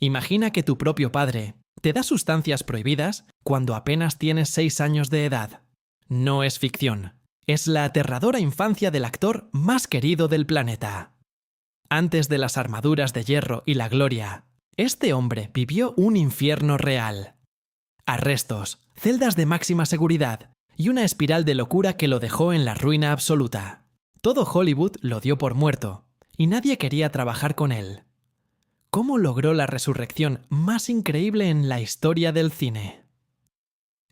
Imagina que tu propio padre te da sustancias prohibidas cuando apenas tienes 6 años de edad. No es ficción. Es la aterradora infancia del actor más querido del planeta. Antes de las armaduras de hierro y la gloria, este hombre vivió un infierno real. Arrestos, celdas de máxima seguridad y una espiral de locura que lo dejó en la ruina absoluta. Todo Hollywood lo dio por muerto y nadie quería trabajar con él. ¿Cómo logró la resurrección más increíble en la historia del cine?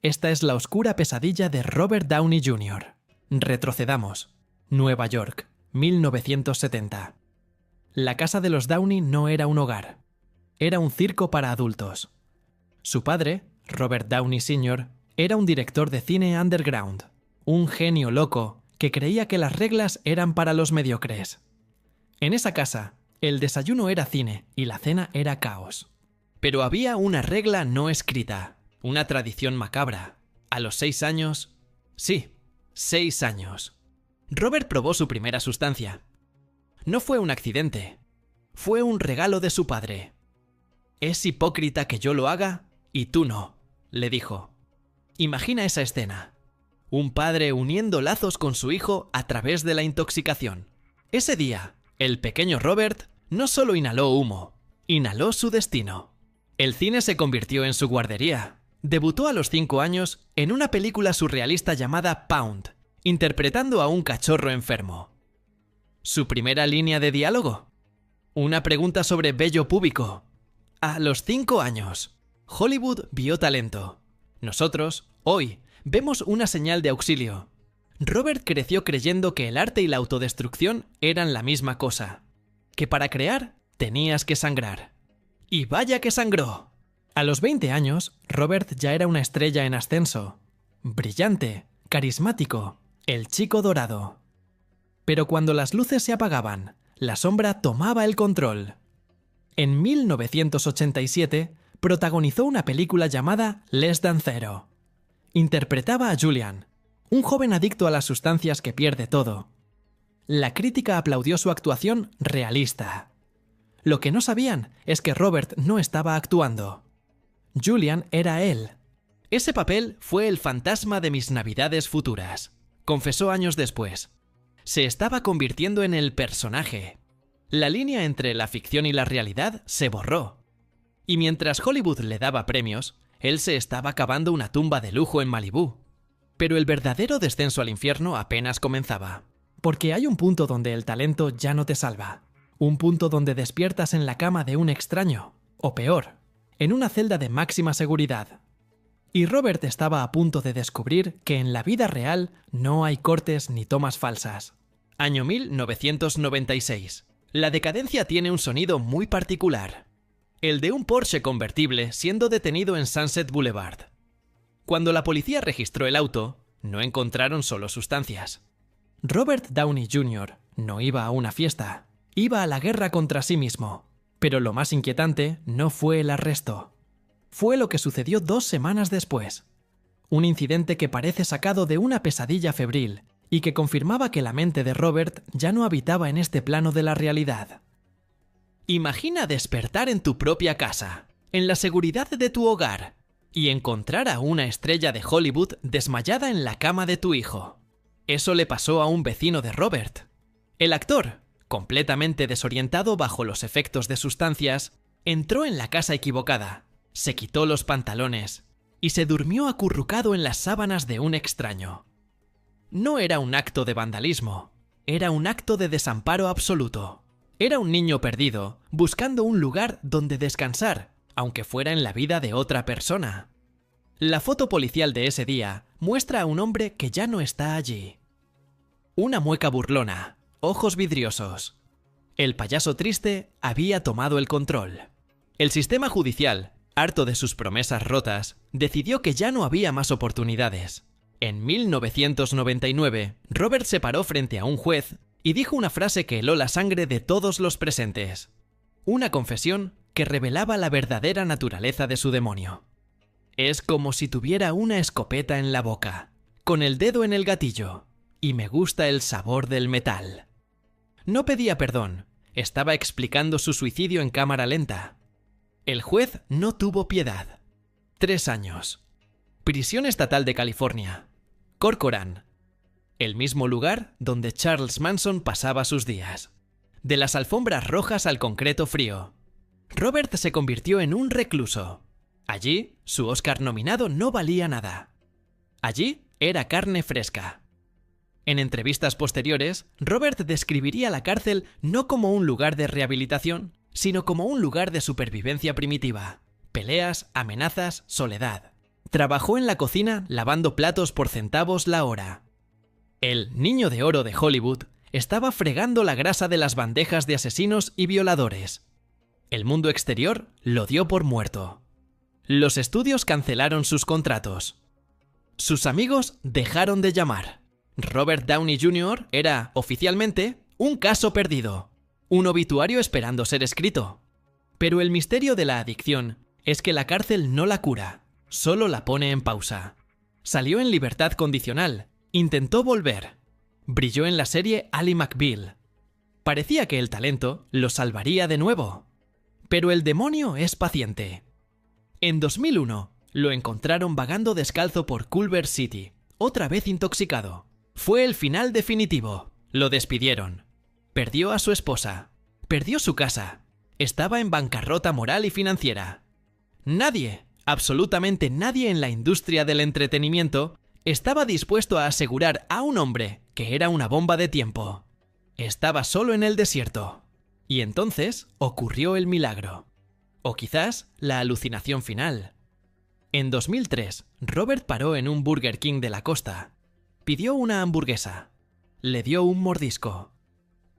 Esta es la oscura pesadilla de Robert Downey Jr. Retrocedamos. Nueva York, 1970. La casa de los Downey no era un hogar. Era un circo para adultos. Su padre, Robert Downey Sr., era un director de cine underground, un genio loco que creía que las reglas eran para los mediocres. En esa casa, el desayuno era cine y la cena era caos. Pero había una regla no escrita, una tradición macabra. A los 6 años... Sí, 6 años. Robert probó su primera sustancia. No fue un accidente. Fue un regalo de su padre. «Es hipócrita que yo lo haga y tú no», le dijo. Imagina esa escena. Un padre uniendo lazos con su hijo a través de la intoxicación. Ese día, el pequeño Robert no solo inhaló humo, inhaló su destino. El cine se convirtió en su guardería. Debutó a los 5 años en una película surrealista llamada Pound, interpretando a un cachorro enfermo. ¿Su primera línea de diálogo? Una pregunta sobre vello púbico. A los 5 años, Hollywood vio talento. Nosotros, hoy, vemos una señal de auxilio. Robert creció creyendo que el arte y la autodestrucción eran la misma cosa. Que para crear, tenías que sangrar. Y vaya que sangró. A los 20 años, Robert ya era una estrella en ascenso. Brillante, carismático, el chico dorado. Pero cuando las luces se apagaban, la sombra tomaba el control. En 1987, protagonizó una película llamada Less Than Zero. Interpretaba a Julian, un joven adicto a las sustancias que pierde todo. La crítica aplaudió su actuación realista. Lo que no sabían es que Robert no estaba actuando. Julian era él. Ese papel fue el fantasma de mis navidades futuras, confesó años después. Se estaba convirtiendo en el personaje. La línea entre la ficción y la realidad se borró. Y mientras Hollywood le daba premios, él se estaba cavando una tumba de lujo en Malibú. Pero el verdadero descenso al infierno apenas comenzaba. Porque hay un punto donde el talento ya no te salva. Un punto donde despiertas en la cama de un extraño. O peor, en una celda de máxima seguridad. Y Robert estaba a punto de descubrir que en la vida real no hay cortes ni tomas falsas. Año 1996. La decadencia tiene un sonido muy particular. El de un Porsche convertible siendo detenido en Sunset Boulevard. Cuando la policía registró el auto, no encontraron solo sustancias. Robert Downey Jr. no iba a una fiesta, iba a la guerra contra sí mismo. Pero lo más inquietante no fue el arresto. Fue lo que sucedió 2 semanas después. Un incidente que parece sacado de una pesadilla febril y que confirmaba que la mente de Robert ya no habitaba en este plano de la realidad. Imagina despertar en tu propia casa, en la seguridad de tu hogar, y encontrar a una estrella de Hollywood desmayada en la cama de tu hijo. Eso le pasó a un vecino de Robert. El actor, completamente desorientado bajo los efectos de sustancias, entró en la casa equivocada, se quitó los pantalones y se durmió acurrucado en las sábanas de un extraño. No era un acto de vandalismo, era un acto de desamparo absoluto. Era un niño perdido, buscando un lugar donde descansar, aunque fuera en la vida de otra persona. La foto policial de ese día muestra a un hombre que ya no está allí. Una mueca burlona, ojos vidriosos. El payaso triste había tomado el control. El sistema judicial, harto de sus promesas rotas, decidió que ya no había más oportunidades. En 1999, Robert se paró frente a un juez y dijo una frase que heló la sangre de todos los presentes. Una confesión que revelaba la verdadera naturaleza de su demonio. Es como si tuviera una escopeta en la boca, con el dedo en el gatillo, y me gusta el sabor del metal. No pedía perdón, estaba explicando su suicidio en cámara lenta. El juez no tuvo piedad. 3 años. Prisión Estatal de California. Corcoran. El mismo lugar donde Charles Manson pasaba sus días. De las alfombras rojas al concreto frío. Robert se convirtió en un recluso. Allí, su Oscar nominado no valía nada. Allí era carne fresca. En entrevistas posteriores, Robert describiría la cárcel no como un lugar de rehabilitación, sino como un lugar de supervivencia primitiva. Peleas, amenazas, soledad. Trabajó en la cocina lavando platos por centavos la hora. El niño de oro de Hollywood estaba fregando la grasa de las bandejas de asesinos y violadores. El mundo exterior lo dio por muerto. Los estudios cancelaron sus contratos. Sus amigos dejaron de llamar. Robert Downey Jr. era, oficialmente, un caso perdido. Un obituario esperando ser escrito. Pero el misterio de la adicción es que la cárcel no la cura, solo la pone en pausa. Salió en libertad condicional, intentó volver. Brilló en la serie Ally McBeal. Parecía que el talento lo salvaría de nuevo. Pero el demonio es paciente. En 2001, lo encontraron vagando descalzo por Culver City, otra vez intoxicado. Fue el final definitivo. Lo despidieron. Perdió a su esposa. Perdió su casa. Estaba en bancarrota moral y financiera. Nadie, absolutamente nadie en la industria del entretenimiento, estaba dispuesto a asegurar a un hombre que era una bomba de tiempo. Estaba solo en el desierto. Y entonces ocurrió el milagro. O quizás la alucinación final. En 2003, Robert paró en un Burger King de la costa. Pidió una hamburguesa. Le dio un mordisco.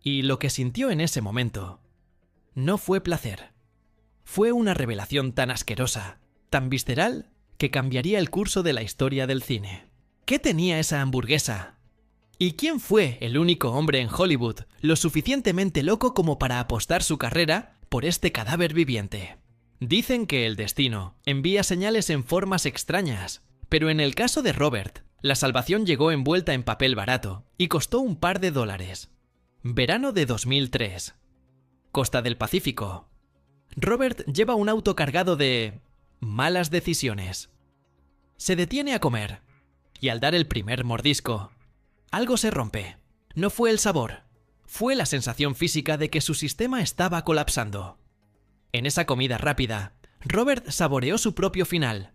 Y lo que sintió en ese momento no fue placer. Fue una revelación tan asquerosa, tan visceral, que cambiaría el curso de la historia del cine. ¿Qué tenía esa hamburguesa? ¿Y quién fue el único hombre en Hollywood lo suficientemente loco como para apostar su carrera por este cadáver viviente? Dicen que el destino envía señales en formas extrañas, pero en el caso de Robert, la salvación llegó envuelta en papel barato y costó un par de dólares. Verano de 2003. Costa del Pacífico. Robert lleva un auto cargado de malas decisiones. Se detiene a comer, y al dar el primer mordisco, algo se rompe. No fue el sabor, fue la sensación física de que su sistema estaba colapsando. En esa comida rápida, Robert saboreó su propio final,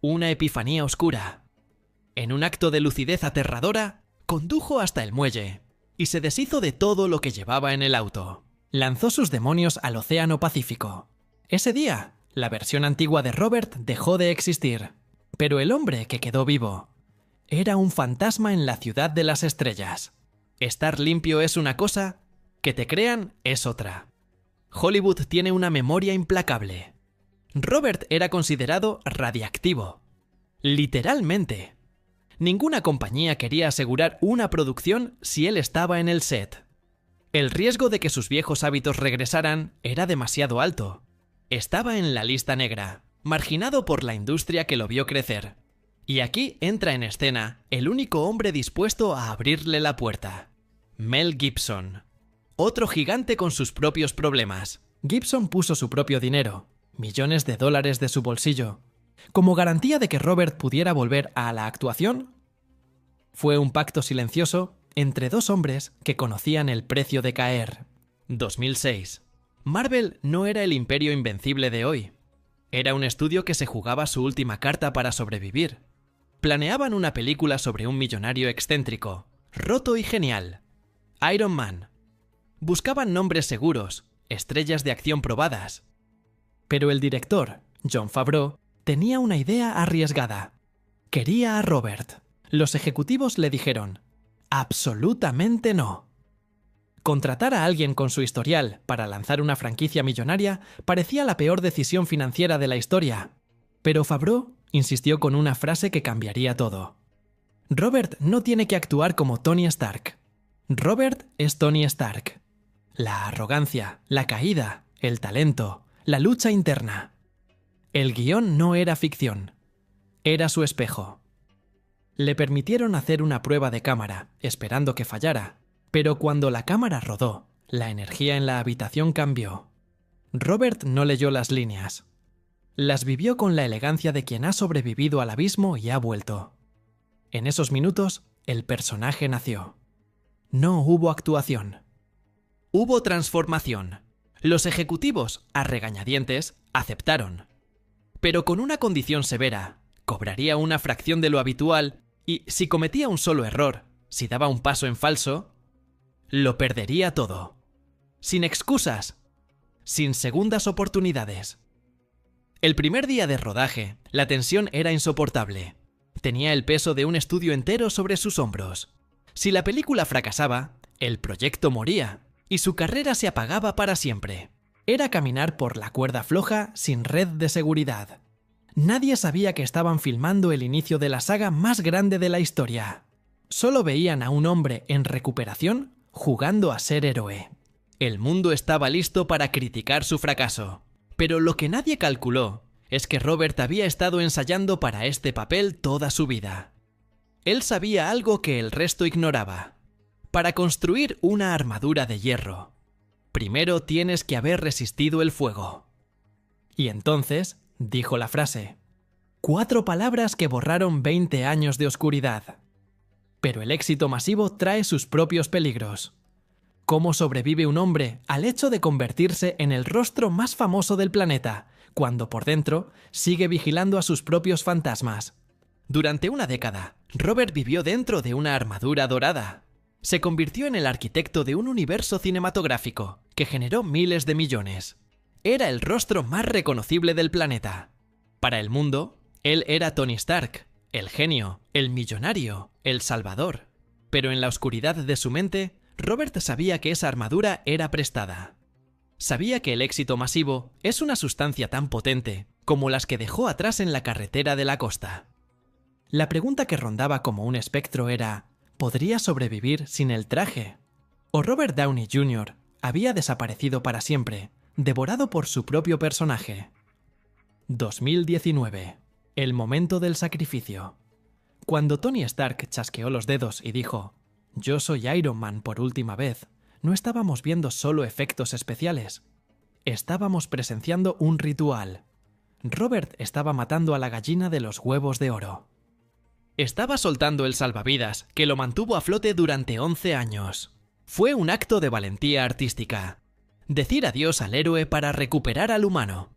una epifanía oscura. En un acto de lucidez aterradora, condujo hasta el muelle y se deshizo de todo lo que llevaba en el auto. Lanzó sus demonios al Océano Pacífico. Ese día, la versión antigua de Robert dejó de existir, pero el hombre que quedó vivo era un fantasma en la ciudad de las estrellas. Estar limpio es una cosa, que te crean es otra. Hollywood tiene una memoria implacable. Robert era considerado radiactivo. Literalmente. Ninguna compañía quería asegurar una producción si él estaba en el set. El riesgo de que sus viejos hábitos regresaran era demasiado alto. Estaba en la lista negra, marginado por la industria que lo vio crecer. Y aquí entra en escena el único hombre dispuesto a abrirle la puerta. Mel Gibson. Otro gigante con sus propios problemas. Gibson puso su propio dinero, millones de dólares de su bolsillo, como garantía de que Robert pudiera volver a la actuación. Fue un pacto silencioso entre dos hombres que conocían el precio de caer. 2006. Marvel no era el imperio invencible de hoy. Era un estudio que se jugaba su última carta para sobrevivir. Planeaban una película sobre un millonario excéntrico, roto y genial. Iron Man. Buscaban nombres seguros, estrellas de acción probadas. Pero el director, Jon Favreau, tenía una idea arriesgada. Quería a Robert. Los ejecutivos le dijeron: absolutamente no. Contratar a alguien con su historial para lanzar una franquicia millonaria parecía la peor decisión financiera de la historia. Pero Favreau insistió con una frase que cambiaría todo. Robert no tiene que actuar como Tony Stark. Robert es Tony Stark. La arrogancia, la caída, el talento, la lucha interna. El guión no era ficción. Era su espejo. Le permitieron hacer una prueba de cámara, esperando que fallara. Pero cuando la cámara rodó, la energía en la habitación cambió. Robert no leyó las líneas. Las vivió con la elegancia de quien ha sobrevivido al abismo y ha vuelto. En esos minutos, el personaje nació. No hubo actuación. Hubo transformación. Los ejecutivos, a regañadientes, aceptaron. Pero con una condición severa: cobraría una fracción de lo habitual y, si cometía un solo error, si daba un paso en falso, lo perdería todo. Sin excusas, sin segundas oportunidades. El primer día de rodaje, la tensión era insoportable. Tenía el peso de un estudio entero sobre sus hombros. Si la película fracasaba, el proyecto moría y su carrera se apagaba para siempre. Era caminar por la cuerda floja sin red de seguridad. Nadie sabía que estaban filmando el inicio de la saga más grande de la historia. Solo veían a un hombre en recuperación jugando a ser héroe. El mundo estaba listo para criticar su fracaso. Pero lo que nadie calculó es que Robert había estado ensayando para este papel toda su vida. Él sabía algo que el resto ignoraba. Para construir una armadura de hierro, primero tienes que haber resistido el fuego. Y entonces dijo la frase: 4 palabras que borraron 20 años de oscuridad. Pero el éxito masivo trae sus propios peligros. ¿Cómo sobrevive un hombre al hecho de convertirse en el rostro más famoso del planeta, cuando por dentro sigue vigilando a sus propios fantasmas? Durante una década, Robert vivió dentro de una armadura dorada. Se convirtió en el arquitecto de un universo cinematográfico que generó miles de millones. Era el rostro más reconocible del planeta. Para el mundo, él era Tony Stark, el genio, el millonario, el salvador. Pero en la oscuridad de su mente, Robert sabía que esa armadura era prestada. Sabía que el éxito masivo es una sustancia tan potente como las que dejó atrás en la carretera de la costa. La pregunta que rondaba como un espectro era: ¿podría sobrevivir sin el traje? ¿O Robert Downey Jr. había desaparecido para siempre, devorado por su propio personaje? 2019. El momento del sacrificio. Cuando Tony Stark chasqueó los dedos y dijo: «Yo soy Iron Man» por última vez, no estábamos viendo solo efectos especiales. Estábamos presenciando un ritual. Robert estaba matando a la gallina de los huevos de oro. Estaba soltando el salvavidas que lo mantuvo a flote durante 11 años. Fue un acto de valentía artística. Decir adiós al héroe para recuperar al humano.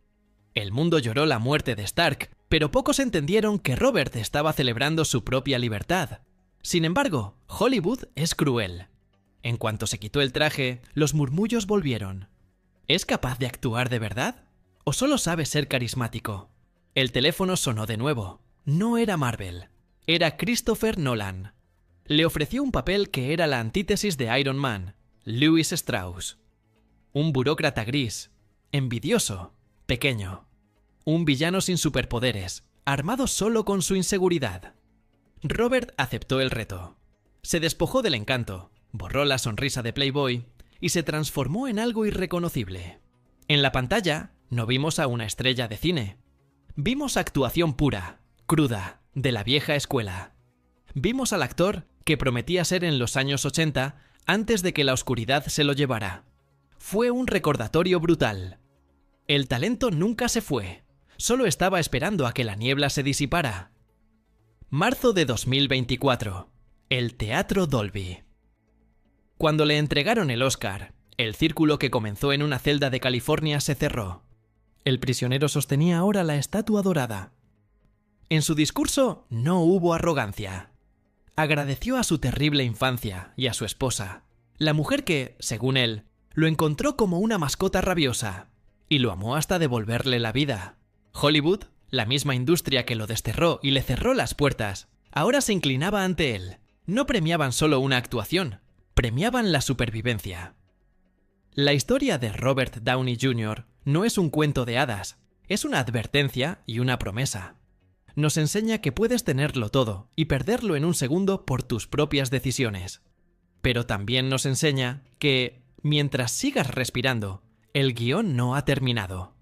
El mundo lloró la muerte de Stark, pero pocos entendieron que Robert estaba celebrando su propia libertad. Sin embargo, Hollywood es cruel. En cuanto se quitó el traje, los murmullos volvieron. ¿Es capaz de actuar de verdad? ¿O solo sabe ser carismático? El teléfono sonó de nuevo. No era Marvel. Era Christopher Nolan. Le ofreció un papel que era la antítesis de Iron Man, Louis Strauss. Un burócrata gris, envidioso, pequeño. Un villano sin superpoderes, armado solo con su inseguridad. Robert aceptó el reto. Se despojó del encanto, borró la sonrisa de Playboy y se transformó en algo irreconocible. En la pantalla no vimos a una estrella de cine. Vimos actuación pura, cruda, de la vieja escuela. Vimos al actor que prometía ser en los años 80 antes de que la oscuridad se lo llevara. Fue un recordatorio brutal. El talento nunca se fue, solo estaba esperando a que la niebla se disipara. Marzo de 2024. El Teatro Dolby. Cuando le entregaron el Oscar, el círculo que comenzó en una celda de California se cerró. El prisionero sostenía ahora la estatua dorada. En su discurso no hubo arrogancia. Agradeció a su terrible infancia y a su esposa, la mujer que, según él, lo encontró como una mascota rabiosa, y lo amó hasta devolverle la vida. Hollywood, la misma industria que lo desterró y le cerró las puertas, ahora se inclinaba ante él. No premiaban solo una actuación, premiaban la supervivencia. La historia de Robert Downey Jr. no es un cuento de hadas, es una advertencia y una promesa. Nos enseña que puedes tenerlo todo y perderlo en un segundo por tus propias decisiones. Pero también nos enseña que, mientras sigas respirando, el guión no ha terminado.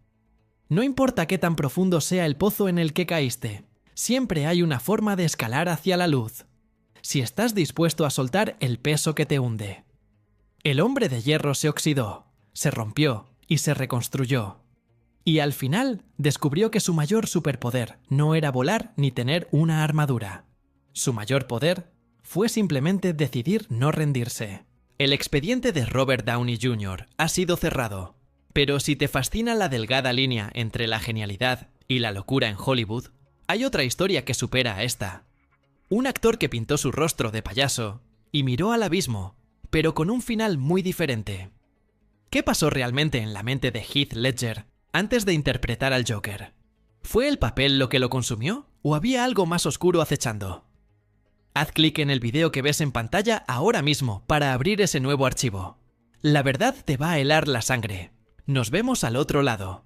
No importa qué tan profundo sea el pozo en el que caíste, siempre hay una forma de escalar hacia la luz. Si estás dispuesto a soltar el peso que te hunde. El hombre de hierro se oxidó, se rompió y se reconstruyó. Y al final descubrió que su mayor superpoder no era volar ni tener una armadura. Su mayor poder fue simplemente decidir no rendirse. El expediente de Robert Downey Jr. ha sido cerrado. Pero si te fascina la delgada línea entre la genialidad y la locura en Hollywood, hay otra historia que supera a esta. Un actor que pintó su rostro de payaso y miró al abismo, pero con un final muy diferente. ¿Qué pasó realmente en la mente de Heath Ledger antes de interpretar al Joker? ¿Fue el papel lo que lo consumió o había algo más oscuro acechando? Haz clic en el video que ves en pantalla ahora mismo para abrir ese nuevo archivo. La verdad te va a helar la sangre. Nos vemos al otro lado.